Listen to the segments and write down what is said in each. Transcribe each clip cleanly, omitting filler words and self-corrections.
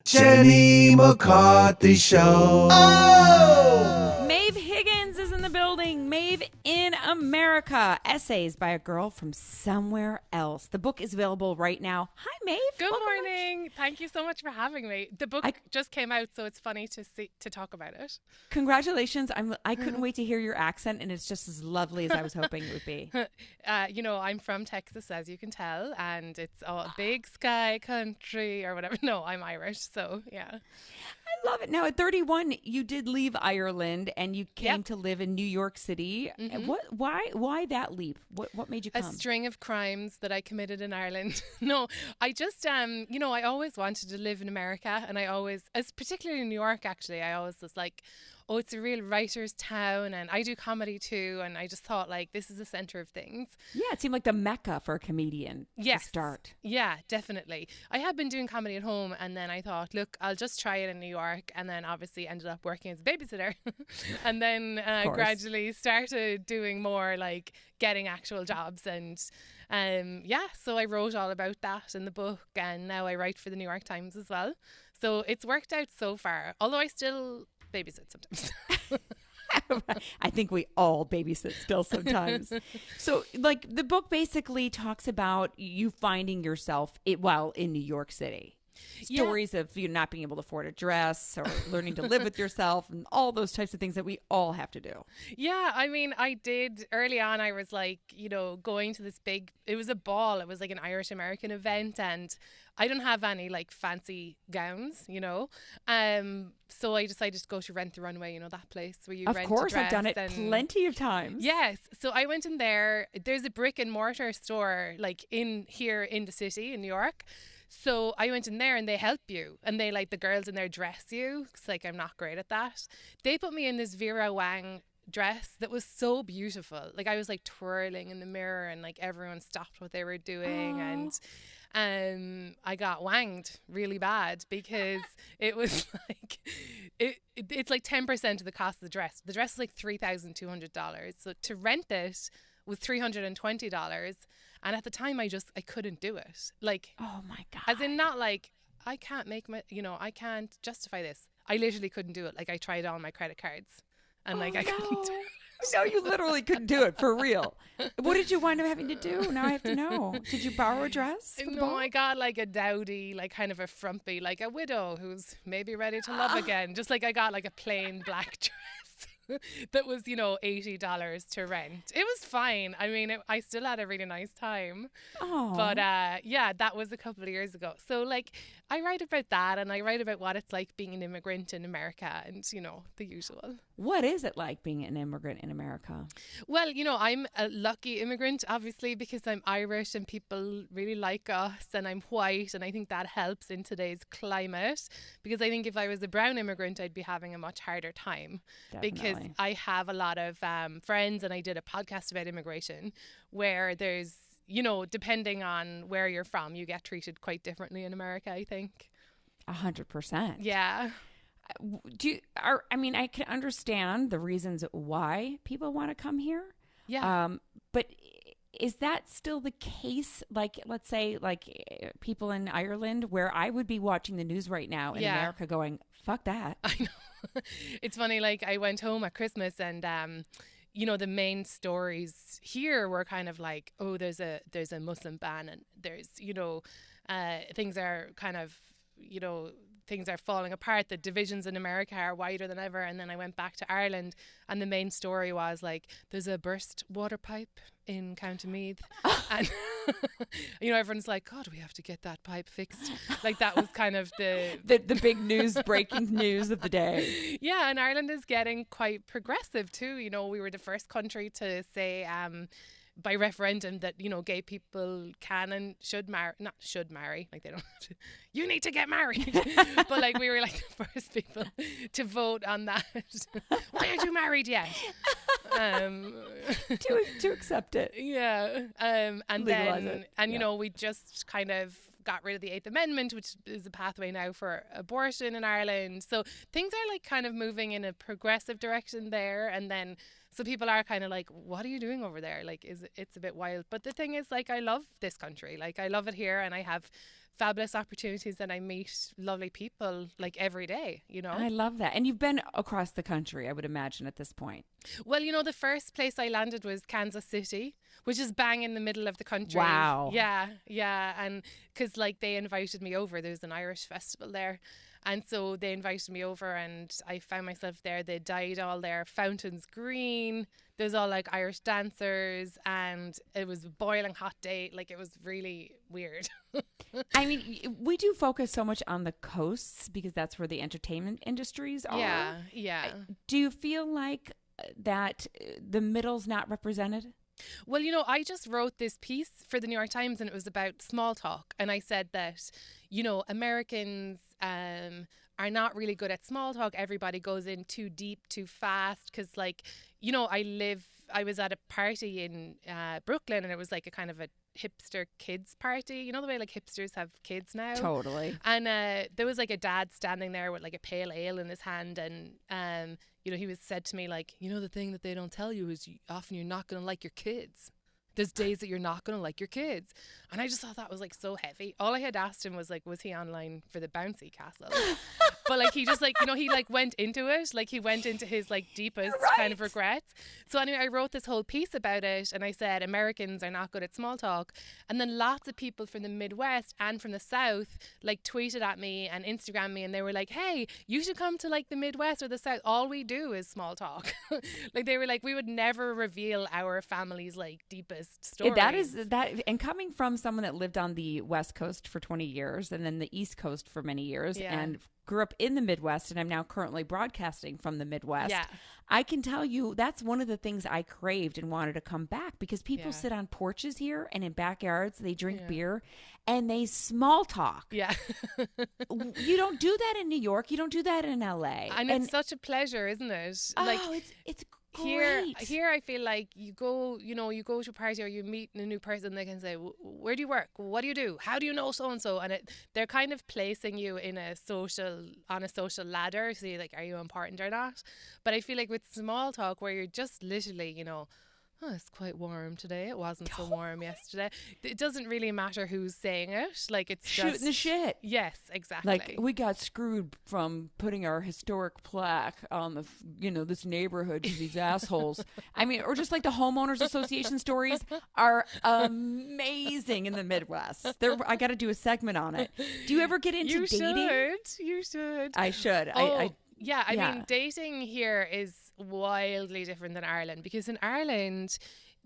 Jenny McCarthy Show. Oh! Maeve Higgins is in the building. Maeve in America. Essays by a girl from somewhere else. The book is available right now. Hi, Maeve. Good morning. Thank you so much for having me. The book just came out, so it's funny to talk about it. Congratulations. I couldn't wait to hear your accent, and it's just as lovely as I was hoping it would be. I'm from Texas, as you can tell, and it's a big sky country or whatever. No, I'm Irish, so yeah. I love it. Now, at 31, you did leave Ireland and you came to live in New York City. Mm-hmm. Why that leap? What made you come? A string of crimes that I committed in Ireland. No, I just, I always wanted to live in America, and particularly in New York, actually, I always was like, oh, it's a real writer's town, and I do comedy too, and I just thought, like, this is the center of things. Yeah, it seemed like the mecca for a comedian to start. Yeah, definitely. I had been doing comedy at home, and then I thought, look, I'll just try it in New York, and then obviously ended up working as a babysitter, and then gradually started doing more, like, getting actual jobs, and so I wrote all about that in the book, and now I write for the New York Times as well. So it's worked out so far, although I still babysit sometimes. I think we all babysit still sometimes. So, like, the book basically talks about you finding yourself while in New York City. Stories of you not being able to afford a dress or learning to live with yourself and all those types of things that we all have to do. Yeah, I mean, I did early on. I was like, going to this it was a ball. It was like an Irish American event, and I don't have any like fancy gowns, so I decided to go to Rent the Runway, that place where you rent a dress. Of course, I've done it plenty of times. Yes, so I went in there. There's a brick and mortar store like in the city in New York. So I went in there and they help you, and they the girls in there dress you. It's like, I'm not great at that. They put me in this Vera Wang dress that was so beautiful. Like, I was like twirling in the mirror, and like everyone stopped what they were doing. Aww. And I got wanged really bad because it was like it's like 10% of the cost of the dress. The dress is like $3,200. So to rent it was $320. And at the time, I couldn't do it. Like, oh my God. As in, not like, I can't I can't justify this. I literally couldn't do it. Like, I tried all my credit cards, and I couldn't do it. No, you literally couldn't do it, for real. What did you wind up having to do? Now I have to know. Did you borrow a dress? No, I got like a dowdy, like kind of a frumpy, like a widow who's maybe ready to love again. Just like I got like a plain black dress. That was, $80 to rent. It was fine. I mean, I still had a really nice time. Oh. But that was a couple of years ago. So like, I write about that, and I write about what it's like being an immigrant in America, and the usual. What is it like being an immigrant in America? Well, I'm a lucky immigrant, obviously, because I'm Irish and people really like us, and I'm white, and I think that helps in today's climate, because I think if I was a brown immigrant, I'd be having a much harder time. Definitely. Because I have a lot of friends, and I did a podcast about immigration where there's, depending on where you're from, you get treated quite differently in America, I think. 100%. Yeah. I can understand the reasons why people want to come here. Yeah. But is that still the case? Like, let's say, like people in Ireland, where I would be watching the news right now in America going, fuck that. I know. It's funny, like I went home at Christmas, and the main stories here were kind of like, oh, there's a Muslim ban, and there's things are kind of things are falling apart. The divisions in America are wider than ever. And then I went back to Ireland, and the main story was like, there's a burst water pipe in County Meath. And, everyone's like, God, we have to get that pipe fixed. Like, that was kind of the big news, breaking news of the day. Yeah, and Ireland is getting quite progressive too. We were the first country to say by referendum that gay people can and should marry, not should marry, like they don't have to, you need to get married. But like, we were like the first people to vote on that. Why aren't you married yet? To accept it. Yeah. And legalize then it. And we just kind of got rid of the 8th Amendment, which is a pathway now for abortion in Ireland. So things are like kind of moving in a progressive direction there. And then so people are kind of like, what are you doing over there? Like, it's a bit wild. But the thing is, like, I love this country. Like, I love it here, and I have fabulous opportunities and I meet lovely people like every day, you know. I love that. And you've been across the country, I would imagine, at this point. Well, you know, the first place I landed was Kansas City, which is bang in the middle of the country. Wow. Yeah. And because like they invited me over, there's an Irish festival there. And so they invited me over and I found myself there. They dyed all their fountains green. There's all like Irish dancers and it was a boiling hot day. Like it was really weird. I mean, we do focus so much on the coasts because that's where the entertainment industries are. Yeah. Do you feel like that the middle's not represented? Well, you know, I just wrote this piece for the New York Times and it was about small talk. And I said that, you know, Americans are not really good at small talk. Everybody goes in too deep, too fast. Because, like, you know, I was at a party in Brooklyn and it was like a kind of a hipster kids party. You know the way like hipsters have kids now? Totally. And there was like a dad standing there with like a pale ale in his hand and you know, he was said to me like, you know, the thing that they don't tell you is often you're not going to like your kids. There's days that you're not going to like your kids. And I just thought that was like so heavy. All I had asked him was like, was he online for the bouncy castle? But like he just like, you know, he like went into it. Like he went into his like deepest kind of regrets. So anyway, I wrote this whole piece about it and I said Americans are not good at small talk. And then lots of people from the Midwest and from the South like tweeted at me and Instagrammed me and they were like, hey, you should come to like the Midwest or the South. All we do is small talk. Like they were like, we would never reveal our family's like deepest stories. That is that, and coming from someone that lived on the West Coast for 20 years and then the East Coast for many years and grew up in the Midwest and I'm now currently broadcasting from the Midwest. Yeah. I can tell you that's one of the things I craved and wanted to come back because people sit on porches here and in backyards, they drink beer and they small talk. Yeah. You don't do that in New York. You don't do that in LA. And it's such a pleasure, isn't it? Oh, like it's Here great. I feel like you go to a party or you meet a new person, they can say, where do you work? What do you do? How do you know so-and-so? And they're kind of placing you on a social ladder to see like, are you important or not? But I feel like with small talk where you're just literally, you know, oh, it's quite warm today. It wasn't so warm yesterday. It doesn't really matter who's saying it. Like it's shooting just the shit. Yes, exactly. Like we got screwed from putting our historic plaque on this neighborhood because these assholes. I mean, or just like the homeowners association stories are amazing in the Midwest. I got to do a segment on it. Do you ever get into dating? You should. I should. I mean, dating here is wildly different than Ireland because in Ireland,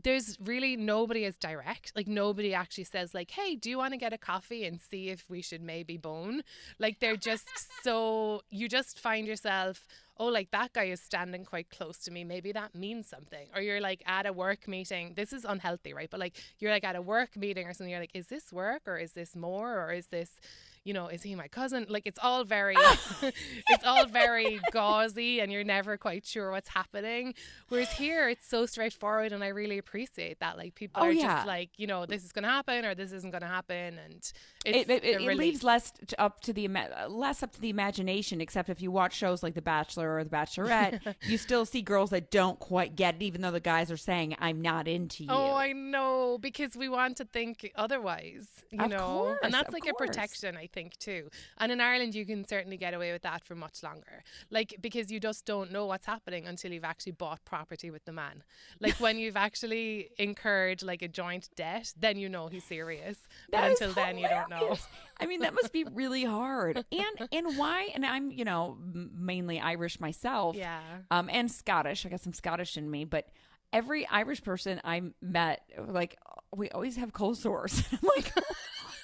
there's really nobody is direct. Like nobody actually says like, hey, do you want to get a coffee and see if we should maybe bone? Like they're just so, you just find yourself, oh, like that guy is standing quite close to me. Maybe that means something. Or you're like at a work meeting. This is unhealthy, right? But like you're like at a work meeting or something. You're like, is this work or is this more or is this, you know, is he my cousin? Like it's all very, it's all very gauzy and you're never quite sure what's happening. Whereas here it's so straightforward and I really appreciate that. Like people are just like, you know, this is going to happen or this isn't going to happen. And it leaves less up to the imagination, except if you watch shows like The Bachelor or The Bachelorette, you still see girls that don't quite get it, even though the guys are saying, I'm not into you. Oh, I know, because we want to think otherwise, you know, course, and that's like a protection, I think, too. And in Ireland, you can certainly get away with that for much longer, like because you just don't know what's happening until you've actually bought property with the man. Like when you've actually incurred like a joint debt, then you know he's serious. But until then, you don't know. I mean, that must be really hard. And why? And I'm, you know, mainly Irish myself. Yeah. And Scottish. I got some Scottish in me, but every Irish person I met, like, we always have cold sores. I'm like,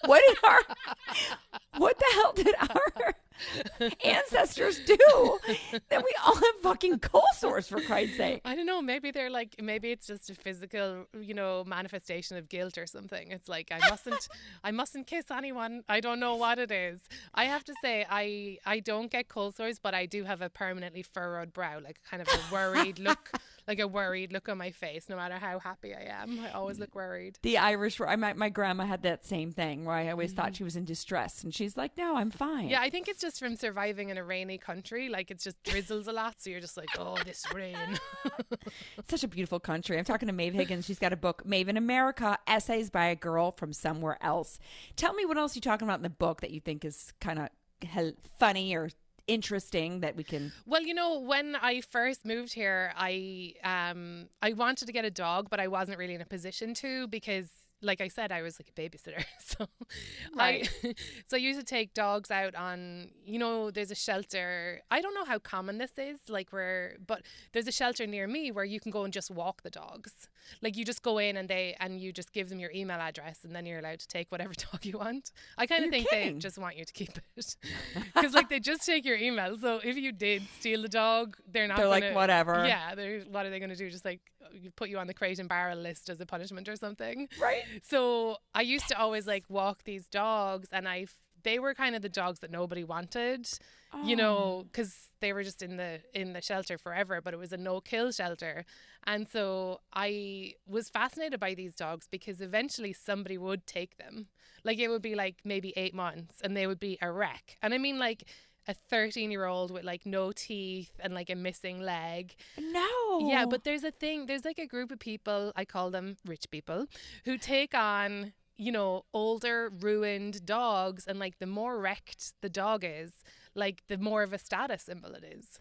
what the hell did our ancestors do that we all have fucking cold sores, for Christ's sake? I don't know. Maybe they're like, maybe it's just a physical, you know, manifestation of guilt or something. It's like, I mustn't kiss anyone. I don't know what it is. I have to say, I don't get cold sores, but I do have a permanently furrowed brow, like kind of a worried look. Like a worried look on my face, no matter how happy I am. I always look worried. The Irish, my grandma had that same thing where I always thought she was in distress. And she's like, no, I'm fine. Yeah, I think it's just from surviving in a rainy country. Like it just drizzles a lot. So you're just like, oh, this rain. It's such a beautiful country. I'm talking to Maeve Higgins. She's got a book, Maeve in America, Essays by a Girl from Somewhere Else. Tell me what else you're talking about in the book that you think is kind of funny or interesting that we can. Well, you know, when I first moved here, I wanted to get a dog, but I wasn't really in a position to, because like I said, I was like a babysitter. So Right. I used to take dogs out on, you know, there's a shelter. I don't know how common this is, but there's a shelter near me where you can go and just walk the dogs. Like, you just go in and you just give them your email address, and then you're allowed to take whatever dog you want. I kind of think kidding. they just want you to keep it. Because like, they just take your email. So if you did steal the dog, they're like, whatever. Yeah, what are they going to do? Just like put you on the crate and barrel list as a punishment or something. Right. So I used to always like walk these dogs, and they were kind of the dogs that nobody wanted, you know, because they were just in the shelter forever, but it was a no-kill shelter. And so I was fascinated by these dogs because eventually somebody would take them. Like, it would be like maybe 8 months and they would be a wreck. And I mean, like, a 13-year-old with like no teeth and like a missing leg. No. Yeah, but there's like a group of people, I call them rich people, who take on, you know, older, ruined dogs, and like the more wrecked the dog is, like the more of a status symbol it is.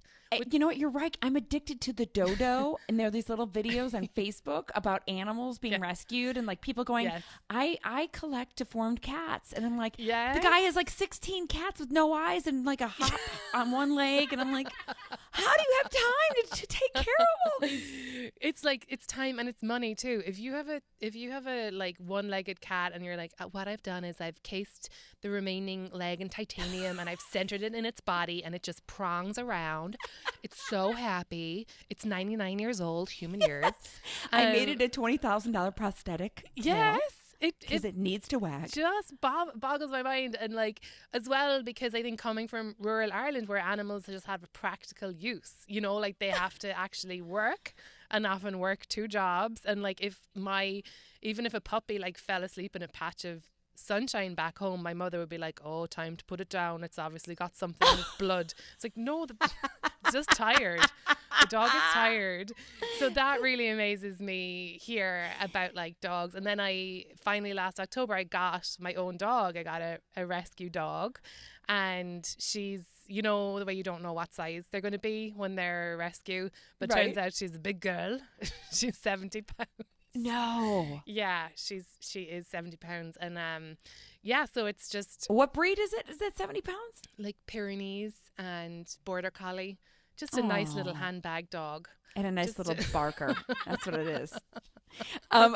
You know what? You're right. I'm addicted to the Dodo, and there are these little videos on Facebook about animals being rescued, and like people going, I collect deformed cats, and I'm like, the guy has like 16 cats with no eyes and like a hop on one leg, and I'm like, how do you have time to take care of all these? It's like, it's time and it's money too. If you have a like one-legged cat, and you're like, what I've done is I've cased the remaining leg in titanium, and I've centered it in its body, and it just prongs around. It's so happy. It's 99 years old, human years. I made it a $20,000 prosthetic. Yes. Because it needs to wag. Just boggles my mind. And like, as well, because I think coming from rural Ireland, where animals just have a practical use, you know, like they have to actually work, and often work 2 jobs. And like, even if a puppy like fell asleep in a patch of sunshine back home, my mother would be like, oh, time to put it down, it's obviously got something in its blood. It's like, no, it's just tired. The dog is tired. So that really amazes me here about like dogs. And then I finally, last October, I got my own dog. I got a rescue dog, and she's, you know, the way you don't know what size they're going to be when they're rescue, but turns out she's a big girl. She's 70 pounds. No. Yeah, she is 70 pounds. And yeah, so it's just, what breed is it? Is that 70 pounds? like Pyrenees and Border Collie. Just a nice little handbag dog. And a nice little barker. That's what it is.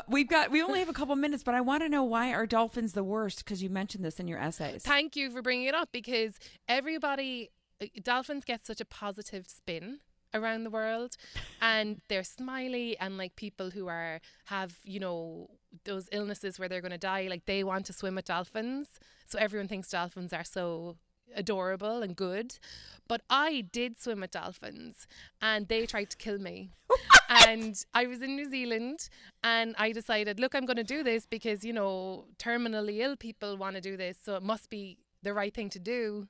We only have a couple minutes, but I want to know, why are dolphins the worst? Because you mentioned this in your essays. Thank you for bringing it up, because dolphins get such a positive spin around the world, and they're smiley, and like people who have, you know, those illnesses where they're going to die, like they want to swim with dolphins. So everyone thinks dolphins are so adorable and good. But I did swim with dolphins, and they tried to kill me. And I was in New Zealand, and I decided, look, I'm going to do this because, you know, terminally ill people want to do this, so it must be the right thing to do.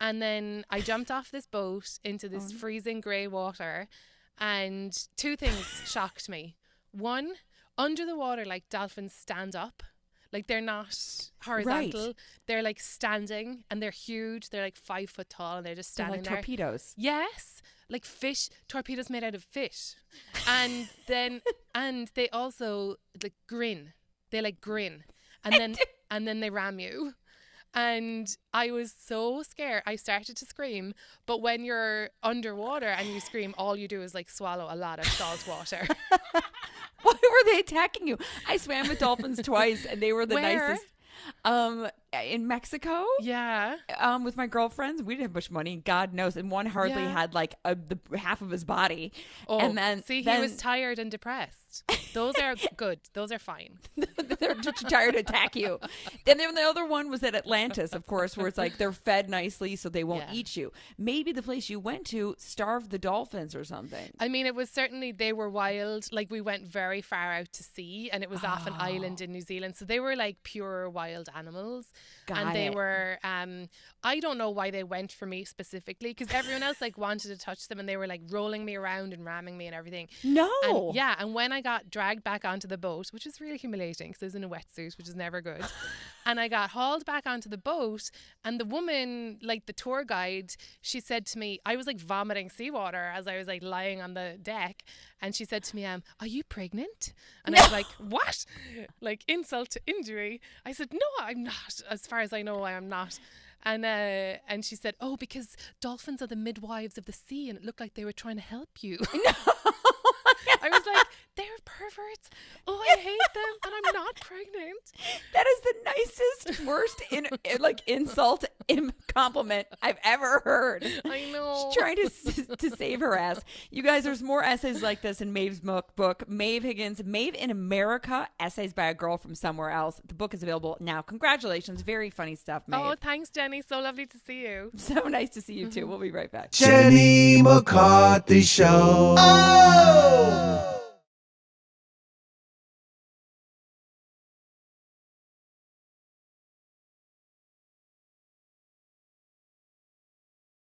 And then I jumped off this boat into this freezing grey water, and 2 things shocked me. One, under the water, like, dolphins stand up. Like, they're not horizontal. Right. They're like standing, and they're huge. They're like 5 foot tall, and they're just standing there. Like torpedoes. Yes. Like fish, torpedoes made out of fish. And then, and they also like grin. They like grin. And then they ram you. And I was so scared. I started to scream. But when you're underwater and you scream, all you do is like swallow a lot of salt water. Why were they attacking you? I swam with dolphins twice, and they were the nicest. In Mexico, with my girlfriends. We didn't have much money, God knows, and one hardly had like the half of his body. Oh, and then he was tired and depressed. Those are good. Those are fine. They're too tired to attack you. And then the other one was at Atlantis, of course, where it's like they're fed nicely so they won't eat you. Maybe the place you went to starved the dolphins or something. I mean, it was certainly, they were wild. Like, we went very far out to sea, and it was off an island in New Zealand, so they were like pure wild animals. Got they it. were I don't know why they went for me specifically, because everyone else like wanted to touch them, and they were like rolling me around and ramming me and everything. No. And yeah, and when I got dragged back onto the boat, which was really humiliating because I was in a wetsuit, which is never good, and I got hauled back onto the boat, and the woman, like the tour guide, she said to me, I was like vomiting seawater as I was like lying on the deck, and she said to me, are you pregnant? And I was like, what? Like insult to injury. I said, no, I'm not. As far as I know, I am not. And she said, oh, because dolphins are the midwives of the sea, and it looked like they were trying to help you. I was like, they're perverts. Oh, I hate them, and I'm not pregnant. That is the nicest, worst insult compliment I've ever heard. I know. She's trying to save her ass. You guys, there's more essays like this in Maeve's book, Maeve Higgins, Maeve in America, Essays by a Girl from Somewhere Else. The book is available now. Congratulations. Very funny stuff, Maeve. Oh, thanks, Jenny. So lovely to see you. So nice to see you, too. We'll be right back. Jenny McCarthy Show. Oh!